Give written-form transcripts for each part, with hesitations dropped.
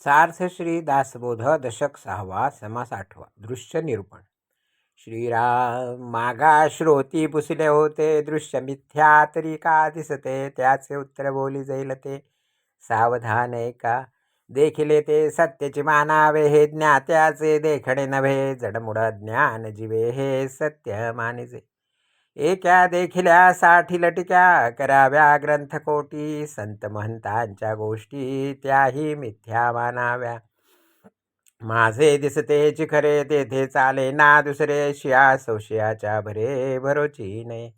सार्थ श्री दासबोध दशक 6वा समास 8वा दृश्य निरूपण. श्रीराम मागा श्रोती पुसले होते दृश्य मिथ्या तरी का दिसते त्याचे उत्तर बोली जाईल ते सावधान ऐका देखिले ते सत्याचे मानावे हे ज्ञात्याचे देखणे नव्हे जडमुड ज्ञान जीवे हे सत्य मानिजे एका देखिल्या साठी लटिक्या कराव्या ग्रंथकोटी संत महंतांच्या गोष्टी त्याही मिथ्या मानाव्या माझे दिसतेची खरे तेथे चाले ना दुसरे शिया संशयाच्या भरे भरोची नये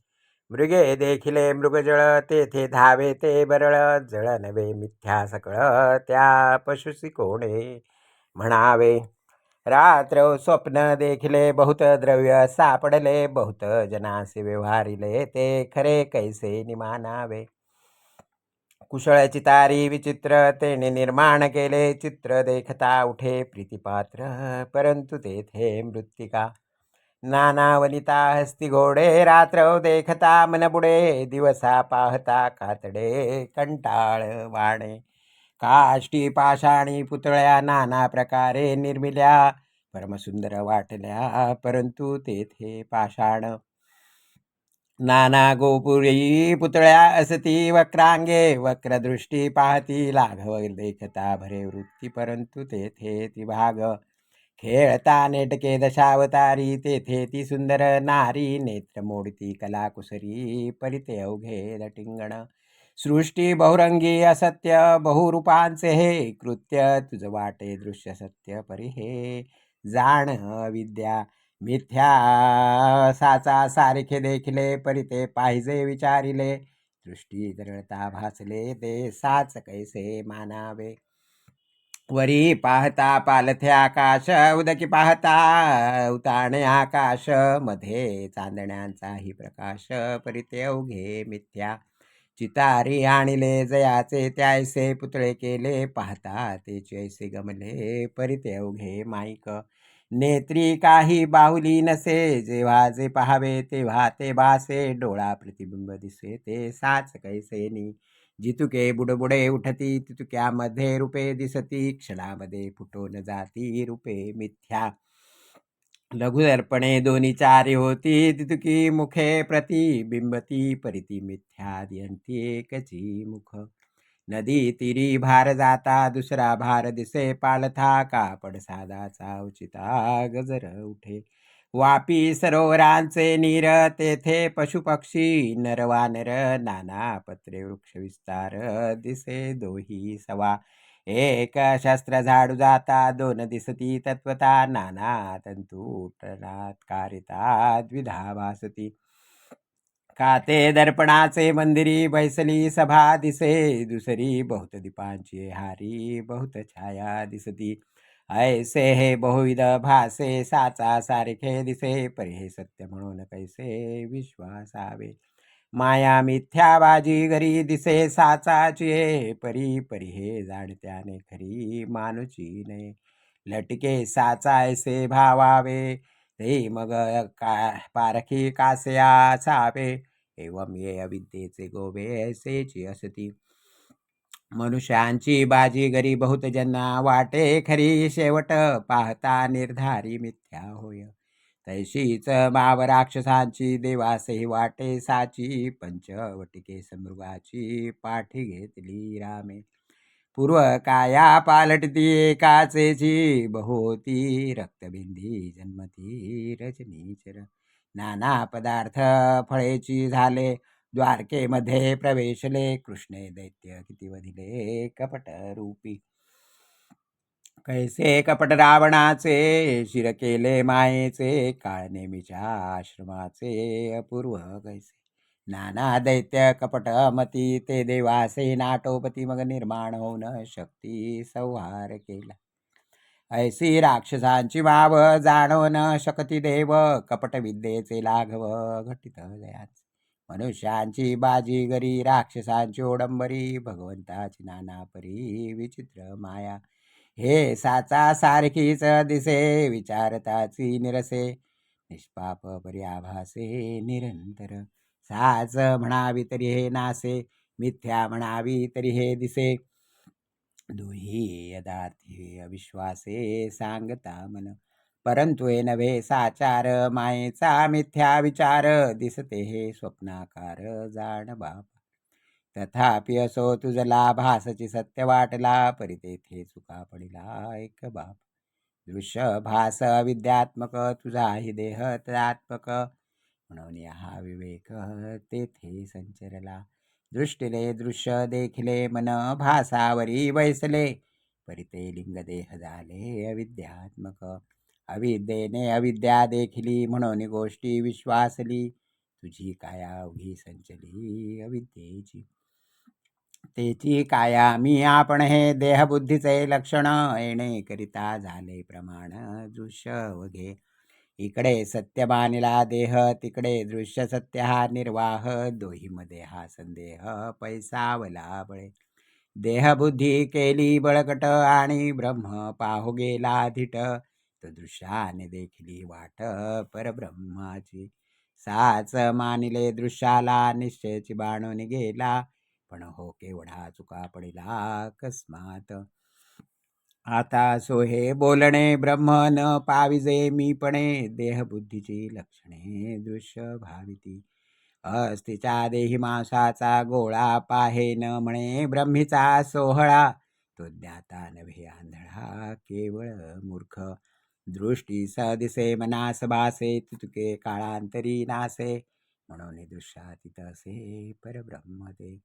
मृगे देखिले मृगजळ तेथे धावे ते बरळ जळ नवे मिथ्या सकळ त्या पशुसी कोणे म्हणावे रात्र स्वप्न देखिले बहुत द्रव्य सापडले बहुत जनासे व्यवहारिले ते खरे कैसे निमानावे कुशळ चितारी विचित्र तेने निर्माण केले चित्र देखता उठे प्रीतिपात्र परंतु तेथे मृत्तिका नाना वनिता हस्ती घोडे रात्र देखता मन बुडे दिवसा पाहता कातडे कंटाळ वाणे काष्टी पाषाणी पुतळ्या नाना प्रकारे निर्मिल्या परमसुंदर वाटल्या परंतु तेथे पाषाण नाना गोपुरी पुतळ्या असती वक्रांगे वक्रदृष्टी पाहती लाघव देखता भरे वृत्ती परंतु तेथे ती भाग खेळता नेटके दशावतारी तेथे ती सुंदर नारी नेत्र मोडती कलाकुसरी परिते अवघे लटिंगण सृष्टी बहुरंगी असत्य बहुरूपांचे हे कृत्य तुझ वाटे दृश्य सत्य परी हे जाण विद्या मिथ्या साचा सारखे देखिले परिते पाहिजे विचारिले दृष्टी दरळता भासले ते साच कैसे मानावे वरी पाहता पालथे आकाश उदकी पाहता उताणे आकाश मध्ये चांदण्यांचाही प्रकाश परिते अवघे मिथ्या चितारी आणिले जयाचे त्यायसे पुतळे केले पाहता तेचे ऐसे गमले परिते अवघे माईक नेत्री काही बाहुली नसे जेव्हा जे पाहावे तेव्हा ते भासे डोळा प्रतिबिंब दिसे ते साच कैसेनी जितुके बुडबुडे उठती तितुक्यामध्ये रूपे दिसती क्षणामध्ये फुटून जाती रूपे मिथ्या लघुदर्पणे दोन्ही चारी होती तितुकी मुखे प्रतिबिंबती परिती मिथ्या दियंती एकची मुख नदी तिरी भार जाता दुसरा भार दिसे पालथा कापड सादाचा उचिता गजर उठे वापी सरोवरांचे नीर तेथे पशुपक्षी नरवानर नाना पत्रे वृक्ष विस्तार दिसे दोही सवा एक शस्त्र झाडू जाता दोन दिसती तत्वता नाना तंतू कारिता द्विधा भासती काते दर्पणाचे मंदिरी बैसली सभा दिसे दुसरी बहुत दीपांची हारी बहुत छाया दिसती ऐसे हे बहुविध भासे साचा सारखे दिसे परी हे सत्य म्हणून कैसे विश्वासावे माया मिथ्या बाजी घरी दिसे साचाची परी परी हे जाणत्याने खरी मानुची नये लटके साचा ऐसे भावावे ते मग पारखी कासया सावे एवं ये अविद्येचे गोवे ऐसेची असती मनुष्यांची बाजी गरी बहुत ज्यांना वाटे खरी शेवट पाहता निर्धारी मिथ्या होय तैशीच माव राक्षसांची देवासही वाटे साची पंचवटिके समृगाची पाठी घेतली रामे पूर्व काया पालटती एकाचेची बहुती रक्तबिंदी जन्मती रजनीचर नाना पदार्थ फळेची झाले द्वारकेमध्ये प्रवेशले कृष्णे दैत्य किती वधिले कपट रूपी कैसे कपट रावणाचे शिर केले मायेचे काळ नेमीच्या आश्रमाचे अपूर्व कैसे नाना दैत्य कपट मती ते देवासे नाटोपती मग निर्माण होऊन शक्ती संहार केला ऐसी राक्षसांची वाव जाणो न शकती देव कपट विद्येचे लाघव घटित जयाचे मनुष्यांची बाजी गरी राक्षसांची ओडंबरी भगवंताची नाना परी विचित्र माया हे साचा सारखीच दिसे विचारताची निरसे निष्पाप पर्याभासे निरंतर साच म्हणावी तरी हे नासे मिथ्या म्हणावी तरी हे दिसे दुही यदार्थी अविश्वासे सांगता मन, परंतु हे नव्हे साचार, मायेचा मिथ्या विचार, दिसते हे स्वप्नाकार जाण बाप. तथापि असो तुझला भासची सत्य वाटला, परी तेथे चुका पडिला एक बाप. दृश्य भास विद्यात्मक, तुझा हि देह तदात्मक, म्हणून हा विवेक तेथे संचरला. दृष्टीले दृश्य देखिले मन, भासावरी बैसले, परी ते लिंग देह झाले अविद्यात्मक. अविद्येने अविद्या देखिली, म्हणून गोष्टी विश्वासली, तुझी काया अवघी संचली अविद्येची. तेची काया मी आपण हे देहबुद्धीचे लक्षण, येणे करिता झाले प्रमाण दृश्य वघे. इकडे सत्य मानिला देह, तिकडे दृश्य सत्य हा निर्वाह, दोहीमध्ये हा संदेह पैसावला बळे. देहबुद्धी केली बळकट, आणि ब्रह्म पाहू गेला धिट, तो दृश्याने देखिली वाट परब्रह्माची. साच मानिले दृश्याला, निश्चयची बाणून गेला, पण हो केवढा चुका पडिला अकस्मात. आता सोहे बोलणे ब्रह्म न पाविजे मीपणे, देहबुद्धीची लक्षणे दृश्य भाविती. अस्थिच्या देही मांसाचा गोळा, पाहे न म्हणे ब्रह्मीचा सोहळा, तो ज्ञाता नव्हे आंधळा केवळ मूर्ख. दृष्टी दिसे मनास भासे, तुके काळांतरी नासे, म्हणून दृश्यातीत असे परब्रह्म ते.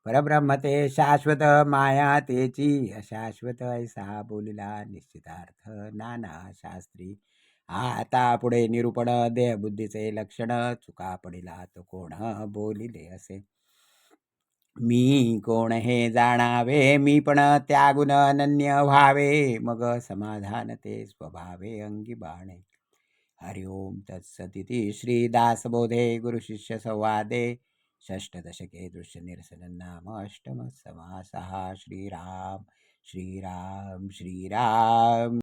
परब्रह्म ते शाश्वत, माया तेची अशाश्वत, ऐसा बोलिला निश्चितार्थ नाना शास्त्री. आता पुढे निरूपण देहबुद्धीचे लक्षण, चुका पडिला तो कोण बोलिले असे. मी कोण हे जाणावे, मी पण त्यागुण अनन्य व्हावे, मग समाधान ते स्वभावे अंगी बाणे. हरि ओम तत्सदिति. श्री दासबोधे गुरुशिष्य संवादे षष्ठदशके दृश्य निरसन नाम अष्टम समासः. श्रीराम श्रीराम श्रीराम.